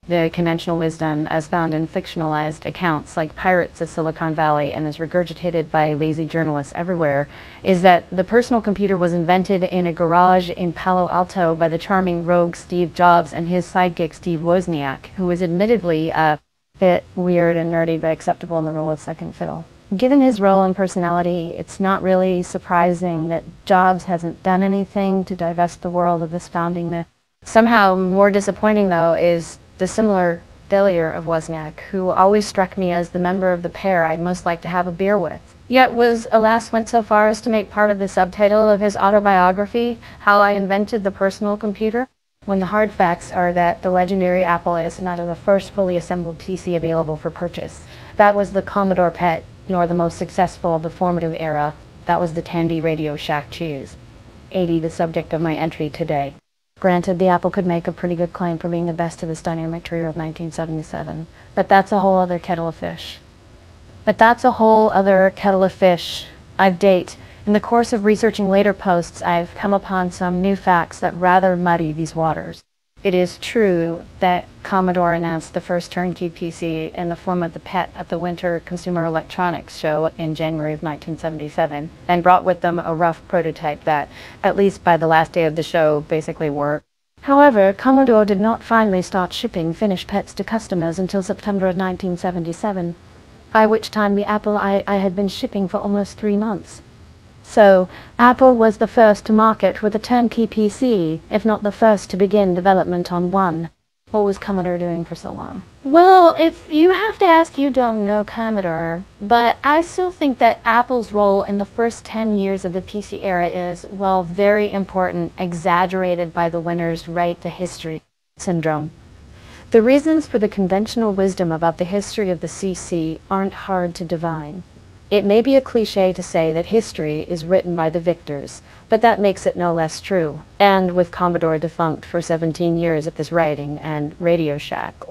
The conventional wisdom, as found in fictionalized accounts like Pirates of Silicon Valley and is regurgitated by lazy journalists everywhere, is that the personal computer was invented in a garage in Palo Alto by the charming rogue Steve Jobs and his sidekick Steve Wozniak, who was admittedly a bit weird and nerdy but acceptable in the role of second fiddle. Given his role and personality, it's not really surprising that Jobs hasn't done anything to divest the world of this founding myth. Somehow more disappointing, though, is the similar failure of Wozniak, who always struck me as the member of the pair I'd most like to have a beer with. Yet went so far as to make part of the subtitle of his autobiography, How I Invented the Personal Computer, when the hard facts are that the legendary Apple is neither the first fully assembled PC available for purchase. That was the Commodore PET, nor the most successful of the formative era. That was the Tandy Radio Shack Cheese. 80, the subject of my entry today. Granted, the Apple could make a pretty good claim for being the best of this dynamic trio of 1977, but that's a whole other kettle of fish. I've date. In the course of researching later posts, I've come upon some new facts that rather muddy these waters. It is true that Commodore announced the first turnkey PC in the form of the PET at the Winter Consumer Electronics Show in January of 1977, and brought with them a rough prototype that, at least by the last day of the show, basically worked. However, Commodore did not finally start shipping finished PETs to customers until September of 1977, by which time the Apple I had been shipping for almost 3 months. So, Apple was the first to market with a turnkey PC, if not the first to begin development on one. What was Commodore doing for so long? Well, if you have to ask, you don't know Commodore, but I still think that Apple's role in the first 10 years of the PC era is, well, very important, exaggerated by the winner's right to history syndrome. The reasons for the conventional wisdom about the history of the CC aren't hard to divine. It may be a cliche to say that history is written by the victors, but that makes it no less true. And with Commodore defunct for 17 years at this writing, and Radio Shack,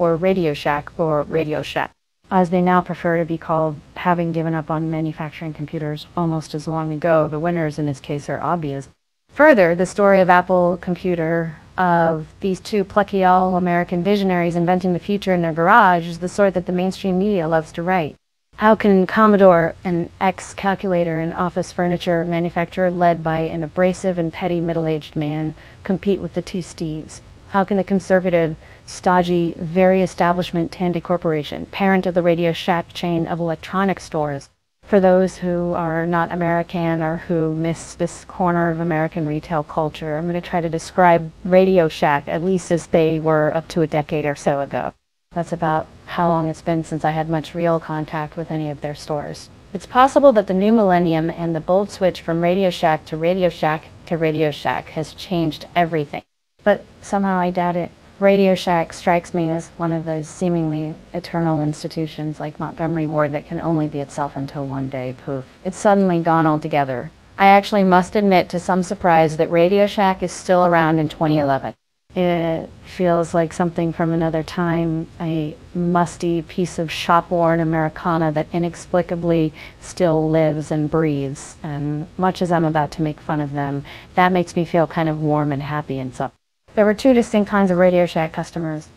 as they now prefer to be called, having given up on manufacturing computers almost as long ago, the winners in this case are obvious. Further, the story of Apple Computer, of these two plucky all-American visionaries inventing the future in their garage, is the sort that the mainstream media loves to write. How can Commodore, an ex-calculator and office furniture manufacturer led by an abrasive and petty middle-aged man, compete with the two Steves? How can the conservative, stodgy, very establishment Tandy Corporation, parent of the Radio Shack chain of electronics stores, for those who are not American or who miss this corner of American retail culture, I'm going to try to describe Radio Shack at least as they were up to a decade or so ago. That's about how long it's been since I had much real contact with any of their stores. It's possible that the new millennium and the bold switch from Radio Shack to Radio Shack to Radio Shack has changed everything. But somehow I doubt it. Radio Shack strikes me as one of those seemingly eternal institutions like Montgomery Ward that can only be itself until one day, poof, it's suddenly gone altogether. I actually must admit to some surprise that Radio Shack is still around in 2011. It feels like something from another time, a musty piece of shop-worn Americana that inexplicably still lives and breathes. And much as I'm about to make fun of them, that makes me feel kind of warm and happy inside. There were two distinct kinds of Radio Shack customers.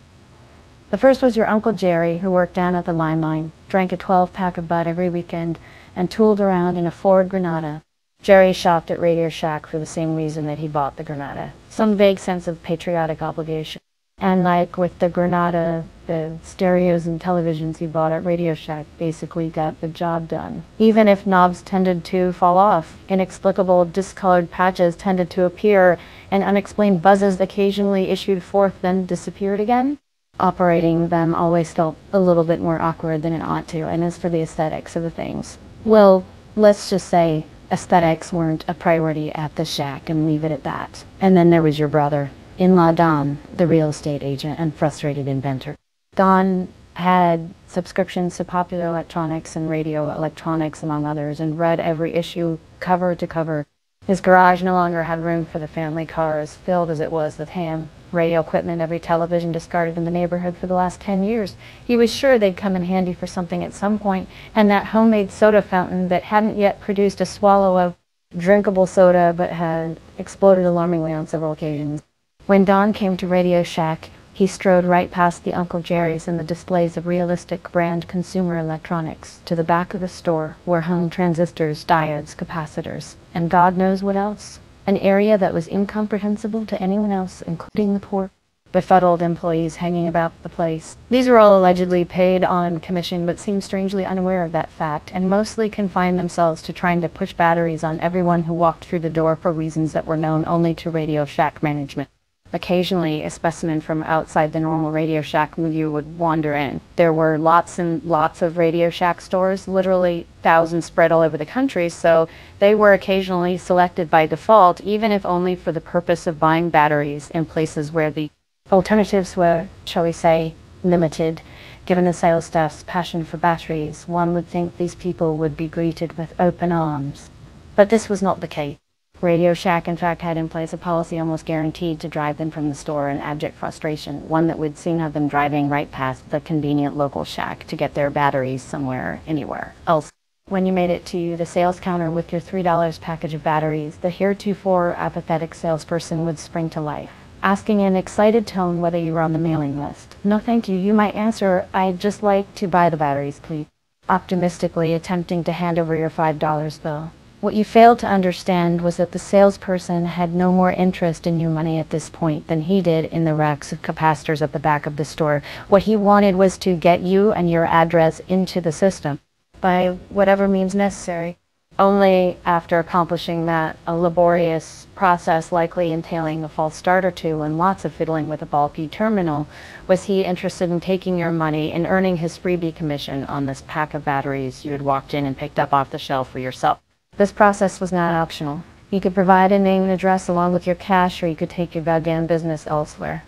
The first was your Uncle Jerry, who worked down at the Limelight, drank a 12-pack of Bud every weekend, and tooled around in a Ford Granada. Jerry shopped at Radio Shack for the same reason that he bought the Granada. Some vague sense of patriotic obligation. And like with the Granada, the stereos and televisions he bought at Radio Shack basically got the job done. Even if knobs tended to fall off, inexplicable discolored patches tended to appear, and unexplained buzzes occasionally issued forth then disappeared again. Operating them always felt a little bit more awkward than it ought to, and as for the aesthetics of the things, well, let's just say aesthetics weren't a priority at the Shack, and leave it at that. And then there was your brother-in-law Don, the real estate agent and frustrated inventor. Don had subscriptions to Popular Electronics and Radio Electronics, among others, and read every issue cover to cover. His garage no longer had room for the family cars, filled as it was with ham, radio equipment, every television discarded in the neighborhood for the last 10 years. He was sure they'd come in handy for something at some point, and that homemade soda fountain that hadn't yet produced a swallow of drinkable soda but had exploded alarmingly on several occasions. When Don came to Radio Shack, He strode right past the Uncle Jerry's and the displays of realistic brand consumer electronics to the back of the store where hung transistors, diodes, capacitors, and God knows what else. An area that was incomprehensible to anyone else, including the poor, befuddled employees hanging about the place. These were all allegedly paid on commission but seemed strangely unaware of that fact, and mostly confined themselves to trying to push batteries on everyone who walked through the door for reasons that were known only to Radio Shack management. Occasionally, a specimen from outside the normal Radio Shack milieu would wander in. There were lots and lots of Radio Shack stores, literally thousands spread all over the country, so they were occasionally selected by default, even if only for the purpose of buying batteries in places where the alternatives were, shall we say, limited. Given the sales staff's passion for batteries, one would think these people would be greeted with open arms. But this was not the case. Radio Shack, in fact, had in place a policy almost guaranteed to drive them from the store in abject frustration, one that would soon have them driving right past the convenient local shack to get their batteries somewhere, anywhere else. When you made it to the sales counter with your $3 package of batteries, the heretofore apathetic salesperson would spring to life, asking in an excited tone whether you were on the mailing list. "No, thank you. You might answer, 'I'd just like to buy the batteries, please,' optimistically attempting to hand over your $5 bill. What you failed to understand was that the salesperson had no more interest in your money at this point than he did in the racks of capacitors at the back of the store. What he wanted was to get you and your address into the system by whatever means necessary. Only after accomplishing that, a laborious process likely entailing a false start or two and lots of fiddling with a bulky terminal, was he interested in taking your money and earning his freebie commission on this pack of batteries you had walked in and picked up off the shelf for yourself. This process was not optional. You could provide a name and address along with your cash, or you could take your goddamn business elsewhere.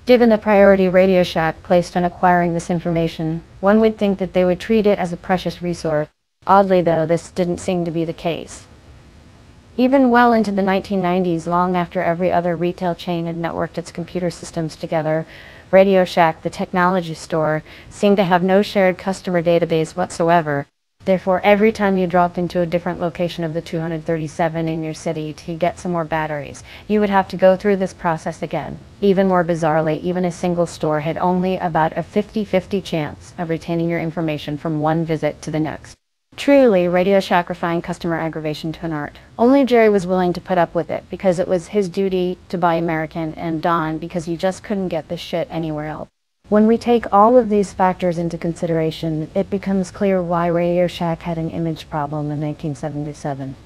Given the priority Radio Shack placed on acquiring this information, one would think that they would treat it as a precious resource. Oddly, though, this didn't seem to be the case. Even well into the 1990s, long after every other retail chain had networked its computer systems together, Radio Shack, the technology store, seemed to have no shared customer database whatsoever. Therefore, every time you dropped into a different location of the 237 in your city to get some more batteries, you would have to go through this process again. Even more bizarrely, even a single store had only about a 50-50 chance of retaining your information from one visit to the next. Truly, Radio Shack refined customer aggravation to an art. Only Jerry was willing to put up with it because it was his duty to buy American, and Don because he just couldn't get this shit anywhere else. When we take all of these factors into consideration, it becomes clear why Radio Shack had an image problem in 1977.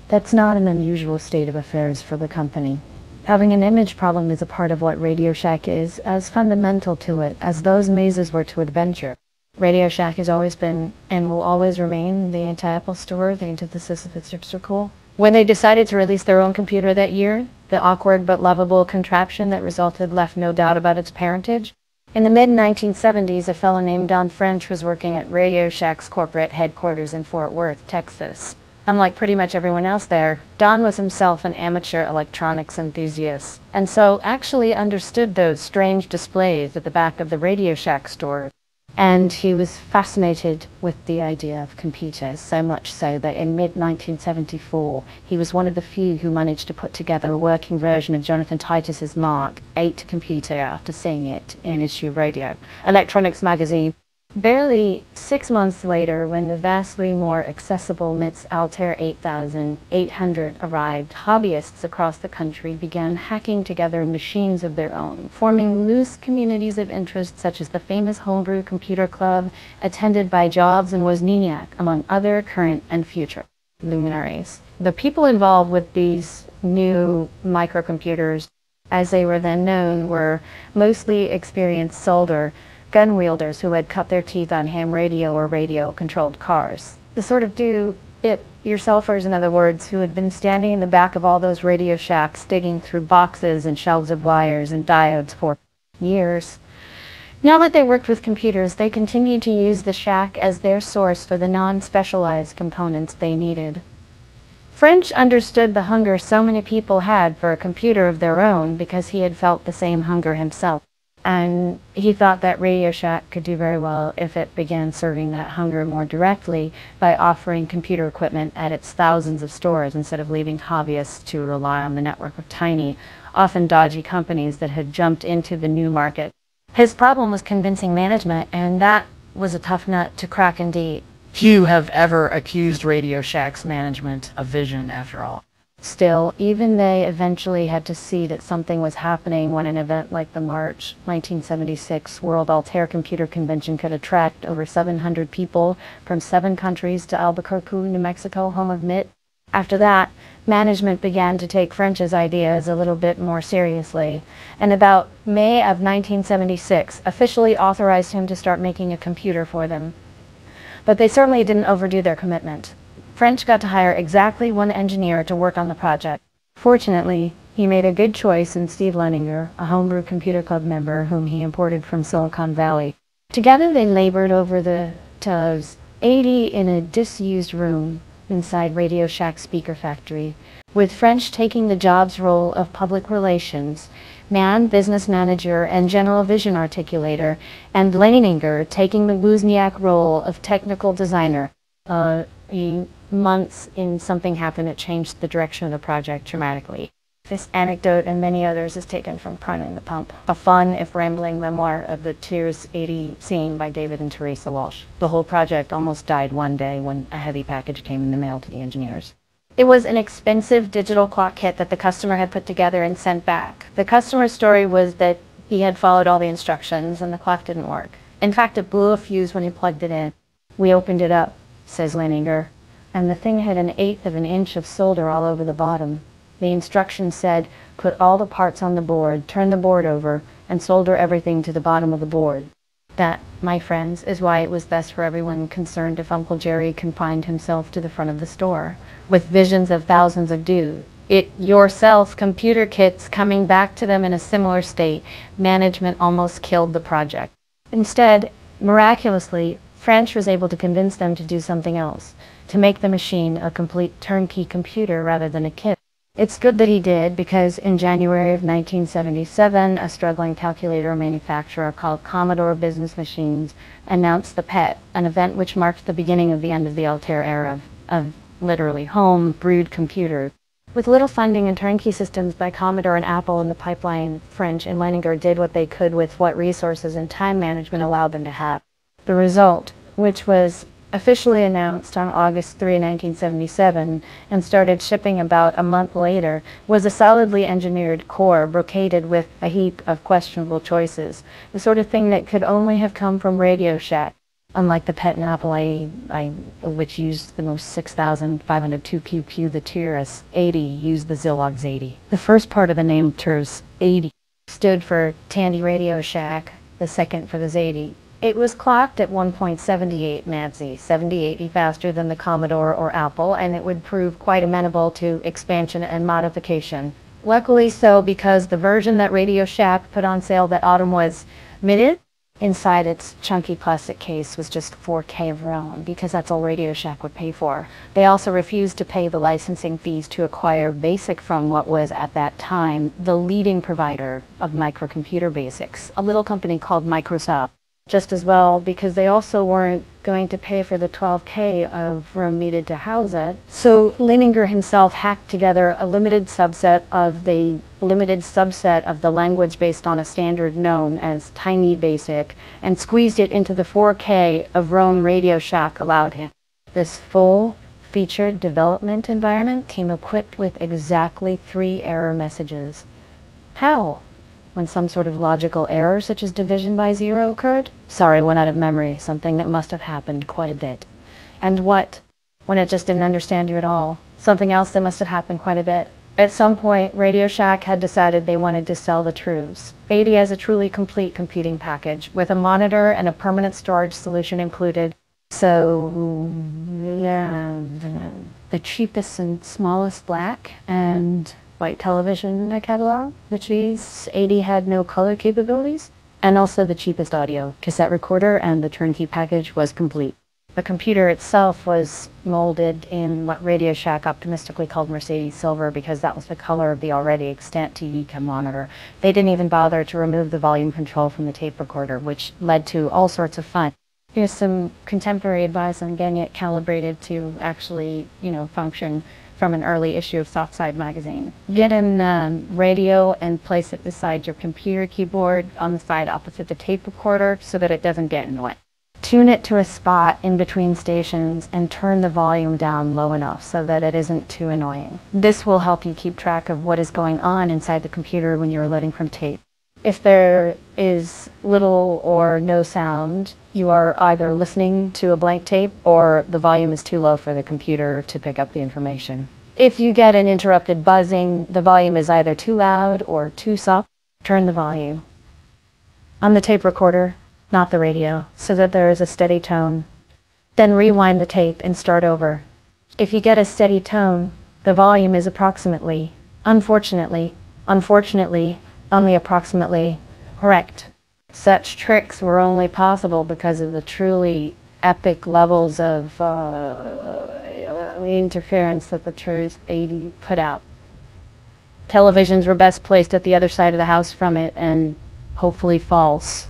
That's not an unusual state of affairs for the company. Having an image problem is a part of what Radio Shack is, as fundamental to it as those mazes were to adventure. Radio Shack has always been, and will always remain, the anti-Apple store, the antithesis of its hipster cool. When they decided to release their own computer that year, the awkward but lovable contraption that resulted left no doubt about its parentage. In the mid-1970s, a fellow named Don French was working at Radio Shack's corporate headquarters in Fort Worth, Texas. Unlike pretty much everyone else there, Don was himself an amateur electronics enthusiast, and so actually understood those strange displays at the back of the Radio Shack store. And he was fascinated with the idea of computers, so much so that in mid-1974, he was one of the few who managed to put together a working version of Jonathan Titus's Mark 8 computer after seeing it in issue Radio Electronics magazine. Barely 6 months later, when the vastly more accessible MIT's Altair 8800 arrived, hobbyists across the country began hacking together machines of their own, forming loose communities of interest such as the famous Homebrew Computer Club, attended by Jobs and Wozniak, among other current and future luminaries. The people involved with these new microcomputers, as they were then known, were mostly experienced solder gun wielders who had cut their teeth on ham radio or radio-controlled cars. The sort of do-it-yourselfers, in other words, who had been standing in the back of all those Radio Shacks digging through boxes and shelves of wires and diodes for years. Now that they worked with computers, they continued to use the shack as their source for the non-specialized components they needed. French understood the hunger so many people had for a computer of their own because he had felt the same hunger himself. And he thought that Radio Shack could do very well if it began serving that hunger more directly by offering computer equipment at its thousands of stores instead of leaving hobbyists to rely on the network of tiny, often dodgy companies that had jumped into the new market. His problem was convincing management, and that was a tough nut to crack indeed. Few have ever accused Radio Shack's management of vision, after all. Still, even they eventually had to see that something was happening when an event like the March 1976 World Altair Computer Convention could attract over 700 people from 7 countries to Albuquerque, New Mexico, home of MIT. After that, management began to take French's ideas a little bit more seriously, and about May of 1976 officially authorized him to start making a computer for them. But they certainly didn't overdo their commitment. French got to hire exactly 1 engineer to work on the project. Fortunately, he made a good choice in Steve Leninger, a homebrew computer club member whom he imported from Silicon Valley. Together they labored over the TOS 80 in a disused room inside Radio Shack's speaker factory, with French taking the job's role of public relations, business manager, and general vision articulator, and Leninger taking the Wozniak role of technical designer. Months in, something happened that changed the direction of the project dramatically. This anecdote and many others is taken from Priming the Pump, a fun, if rambling, memoir of the TOS 80 scene by David and Teresa Walsh. The whole project almost died one day when a heavy package came in the mail to the engineers. It was an expensive digital clock kit that the customer had put together and sent back. The customer's story was that he had followed all the instructions and the clock didn't work. In fact, it blew a fuse when he plugged it in. We opened it up, says Leninger, and the thing had 1/8 of an inch of solder all over the bottom. The instructions said, put all the parts on the board, turn the board over, and solder everything to the bottom of the board. That, my friends, is why it was best for everyone concerned if Uncle Jerry confined himself to the front of the store, with visions of thousands of do-it-yourself computer kits coming back to them in a similar state. Management almost killed the project. Instead, miraculously, French was able to convince them to do something else, to make the machine a complete turnkey computer rather than a kit. It's good that he did, because in January of 1977, a struggling calculator manufacturer called Commodore Business Machines announced the PET, an event which marked the beginning of the end of the Altair era of literally home-brewed computers. With little funding and turnkey systems by Commodore and Apple in the pipeline, French and Leninger did what they could with what resources and time management allowed them to have. The result, which was officially announced on August 3, 1977, and started shipping about a month later, was a solidly engineered core brocaded with a heap of questionable choices, the sort of thing that could only have come from Radio Shack, unlike the PET and Apple I, which used the most 6,502 QQ. The TOS 80 used the Zillogs 80. The first part of the name TOS 80 stood for Tandy Radio Shack, the second for the Z80. It was clocked at 1.78 Nancy, 70-80 faster than the Commodore or Apple, and it would prove quite amenable to expansion and modification. Luckily so, because the version that Radio Shack put on sale that autumn was minted. Inside its chunky plastic case was just 4K of ROM, because that's all Radio Shack would pay for. They also refused to pay the licensing fees to acquire BASIC from what was, at that time, the leading provider of microcomputer basics, a little company called Microsoft. Just as well, because they also weren't going to pay for the 12K of room needed to house it. So Leninger himself hacked together a limited subset of the language based on a standard known as Tiny Basic, and squeezed it into the 4K of ROM Radio Shack allowed him. This full-featured development environment came equipped with exactly 3 error messages. How? When some sort of logical error, such as division by 0, occurred? Sorry, went out of memory, something that must have happened quite a bit. And what? When it just didn't understand you at all. Something else that must have happened quite a bit. At some point, Radio Shack had decided they wanted to sell the TOS 80 as a truly complete computing package, with a monitor and a permanent storage solution included. So, yeah, the cheapest and smallest black and white television in the catalog. The TOS 80 had no color capabilities, and also the cheapest audio, cassette recorder, and the turnkey package was complete. The computer itself was molded in what Radio Shack optimistically called Mercedes silver because that was the color of the already extant TV monitor. They didn't even bother to remove the volume control from the tape recorder, which led to all sorts of fun. Here's some contemporary advice on getting it calibrated to actually, function from an early issue of Softside magazine. Get a radio and place it beside your computer keyboard on the side opposite the tape recorder so that it doesn't get in the way. Tune it to a spot in between stations and turn the volume down low enough so that it isn't too annoying. This will help you keep track of what is going on inside the computer when you're loading from tape. If there is little or no sound, you are either listening to a blank tape or the volume is too low for the computer to pick up the information. If you get an interrupted buzzing, the volume is either too loud or too soft. Turn the volume on the tape recorder, not the radio, so that there is a steady tone. Then rewind the tape and start over. If you get a steady tone, the volume is unfortunately, only approximately correct. Such tricks were only possible because of the truly epic levels of interference that the Truth 80 put out. Televisions were best placed at the other side of the house from it, and hopefully false.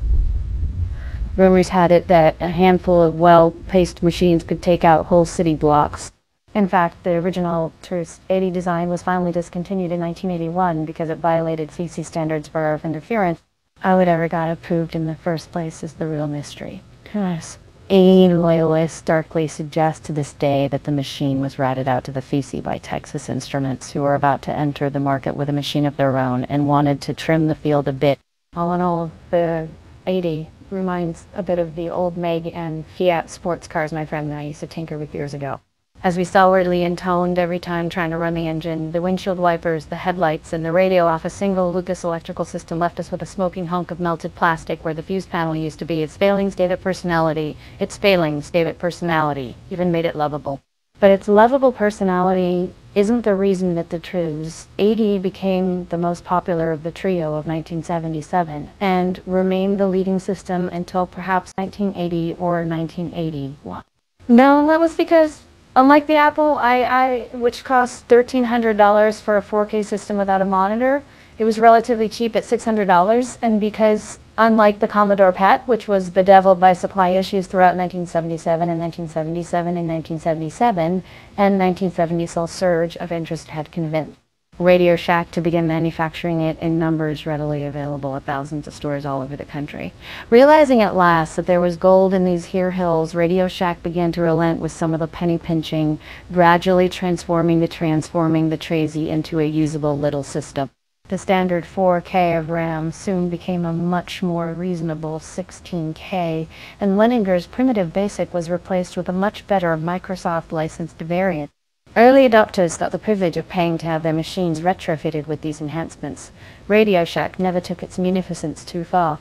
Rumors had it that a handful of well-paced machines could take out whole city blocks. In fact, the original Truth 80 design was finally discontinued in 1981 because it violated FCC standards for RF interference. How it ever got approved in the first place is the real mystery. Yes. A loyalist darkly suggests to this day that the machine was ratted out to the FCC by Texas Instruments, who were about to enter the market with a machine of their own and wanted to trim the field a bit. All in all, the 80 reminds a bit of the old Meg and Fiat sports cars my friend and I used to tinker with years ago. As we solidly intoned every time trying to run the engine, the windshield wipers, the headlights, and the radio off a single Lucas electrical system left us with a smoking hunk of melted plastic where the fuse panel used to be. Its failings gave it personality. Its failings gave it personality, even made it lovable. But its lovable personality isn't the reason that the Truth 80 became the most popular of the trio of 1977 and remained the leading system until perhaps 1980 or 1981. No, that was because unlike the Apple II, which cost $1,300 for a 4K system without a monitor, it was relatively cheap at $600, and because, unlike the Commodore PET, which was bedeviled by supply issues throughout 1977 and 1977 and 1977, and 1970 saw a surge of interest had convinced Radio Shack to begin manufacturing it in numbers readily available at thousands of stores all over the country. Realizing at last that there was gold in these here hills, Radio Shack began to relent with some of the penny pinching, gradually transforming the Trazy into a usable little system. The standard 4K of RAM soon became a much more reasonable 16K, and Leninger's primitive BASIC was replaced with a much better Microsoft licensed variant. Early adopters got the privilege of paying to have their machines retrofitted with these enhancements. Radio Shack never took its munificence too far.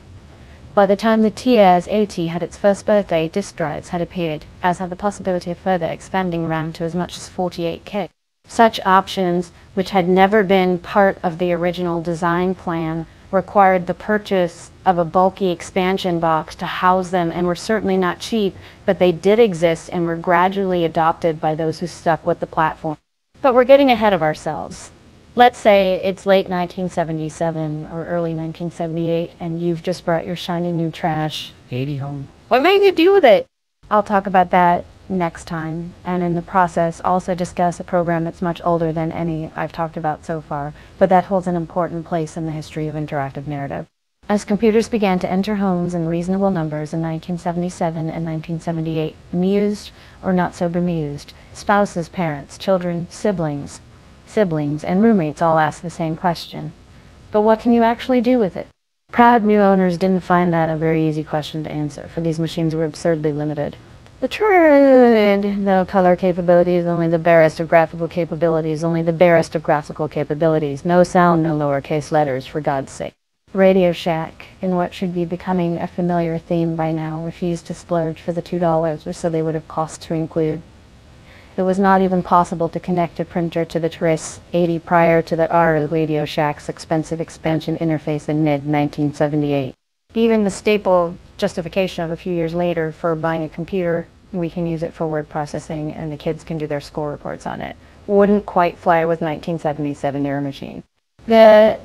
By the time the TS-80 had its first birthday, disk drives had appeared, as had the possibility of further expanding RAM to as much as 48K. Such options, which had never been part of the original design plan, required the purchase of a bulky expansion box to house them and were certainly not cheap, but they did exist and were gradually adopted by those who stuck with the platform. But we're getting ahead of ourselves. Let's say it's late 1977 or early 1978 and you've just brought your shiny new trash 80 home. What made you do with it? I'll talk about that next time, and in the process also discuss a program that's much older than any I've talked about so far, but that holds an important place in the history of interactive narrative. As computers began to enter homes in reasonable numbers in 1977 and 1978, amused or not so bemused, spouses, parents, children, siblings, and roommates all asked the same question. But what can you actually do with it? Proud new owners didn't find that a very easy question to answer, for these machines were absurdly limited. The truth, no color capabilities, only the barest of graphical capabilities, no sound, no lowercase letters, for God's sake. Radio Shack, in what should be becoming a familiar theme by now, refused to splurge for the $2 or so they would have cost to include. It was not even possible to connect a printer to the Truth 80 prior to the Radio Shack's expensive expansion interface in mid-1978. Even the staple justification of a few years later for buying a computer We can use it for word processing, and the kids can do their school reports on it. Wouldn't quite fly with 1977 era machine. The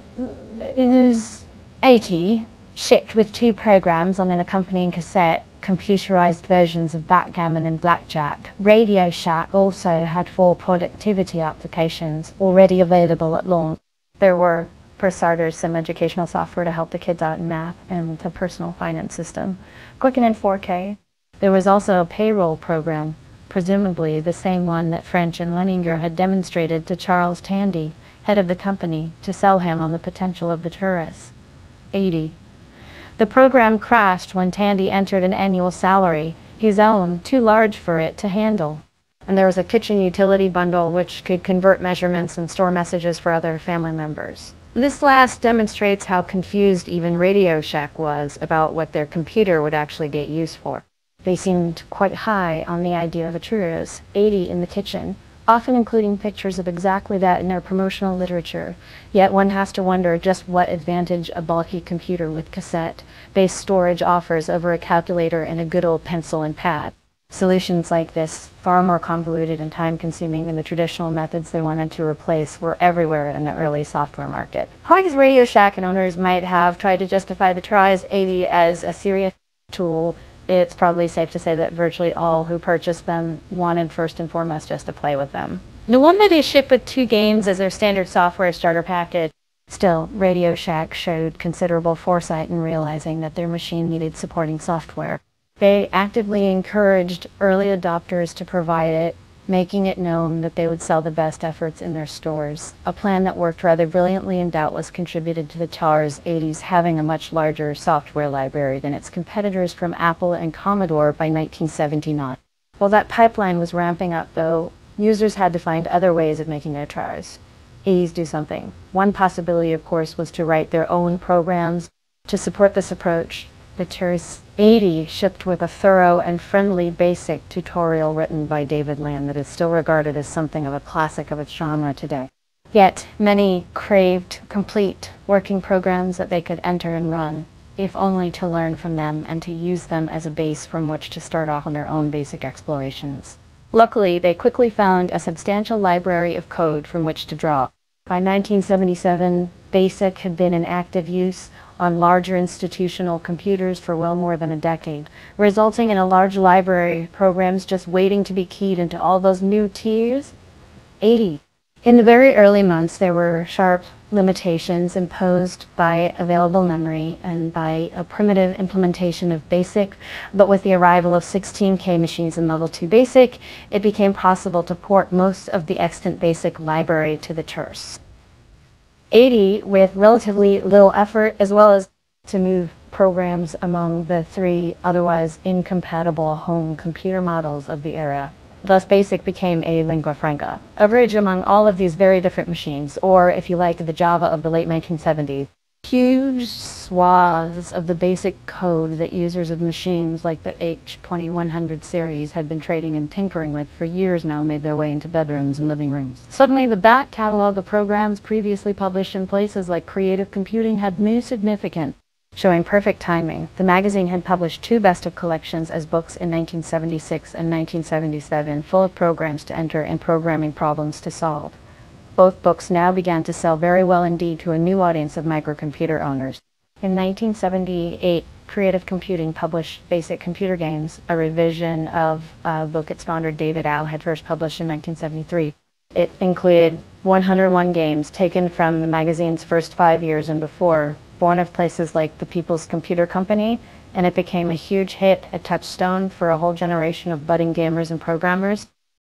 is 80 shipped with 2 programs on an accompanying cassette, computerized versions of backgammon and blackjack. Radio Shack also had 4 productivity applications already available at launch. There were, for starters, some educational software to help the kids out in math and the personal finance system. Quicken in 4K. There was also a payroll program, presumably the same one that French and Leninger had demonstrated to Charles Tandy, head of the company, to sell him on the potential of the tourists. 80. The program crashed when Tandy entered an annual salary, his own, too large for it to handle. And there was a kitchen utility bundle which could convert measurements and store messages for other family members. This last demonstrates how confused even Radio Shack was about what their computer would actually get used for. They seemed quite high on the idea of a churros, 80 in the kitchen, often including pictures of exactly that in their promotional literature. Yet one has to wonder just what advantage a bulky computer with cassette-based storage offers over a calculator and a good old pencil and pad. Solutions like this, far more convoluted and time-consuming than the traditional methods they wanted to replace, were everywhere in the early software market. Hoy's Radio Shack and owners might have tried to justify the Tries 80 as a serious tool. It's probably safe to say that virtually all who purchased them wanted first and foremost just to play with them. No wonder they ship with 2 games as their standard software starter package. Still, Radio Shack showed considerable foresight in realizing that their machine needed supporting software. They actively encouraged early adopters to provide it, making it known that they would sell the best efforts in their stores. A plan that worked rather brilliantly and doubtless contributed to the Tars 80s having a much larger software library than its competitors from Apple and Commodore by 1979. While that pipeline was ramping up, though, users had to find other ways of making their Tars 80s do something. One possibility, of course, was to write their own programs to support this approach. The Tars 80 shipped with a thorough and friendly basic tutorial written by David Land that is still regarded as something of a classic of its genre today. Yet, many craved complete working programs that they could enter and run, if only to learn from them and to use them as a base from which to start off on their own basic explorations. Luckily, they quickly found a substantial library of code from which to draw. By 1977, BASIC had been in active use on larger institutional computers for well more than a decade, resulting in a large library of programs just waiting to be keyed into all those new tiers. 80. In the very early months, there were sharp limitations imposed by available memory and by a primitive implementation of BASIC, but with the arrival of 16K machines in Level 2 BASIC, it became possible to port most of the extant BASIC library to the TERS. 80 with relatively little effort, as well as to move programs among the 3 otherwise incompatible home computer models of the era. Thus, BASIC became a lingua franca, a bridge among all of these very different machines, or, if you like, the Java of the late 1970s. Huge swaths of the basic code that users of machines like the H2100 series had been trading and tinkering with for years now made their way into bedrooms and living rooms. Suddenly, the back catalog of programs previously published in places like Creative Computing had new significance. Showing perfect timing, the magazine had published 2 best-of collections as books in 1976 and 1977, full of programs to enter and programming problems to solve. Both books now began to sell very well indeed to a new audience of microcomputer owners. In 1978, Creative Computing published Basic Computer Games, a revision of a book its founder David Al had first published in 1973. It included 101 games taken from the magazine's first 5 years and before, born of places like the People's Computer Company, and it became a huge hit, a touchstone for a whole generation of budding gamers and programmers.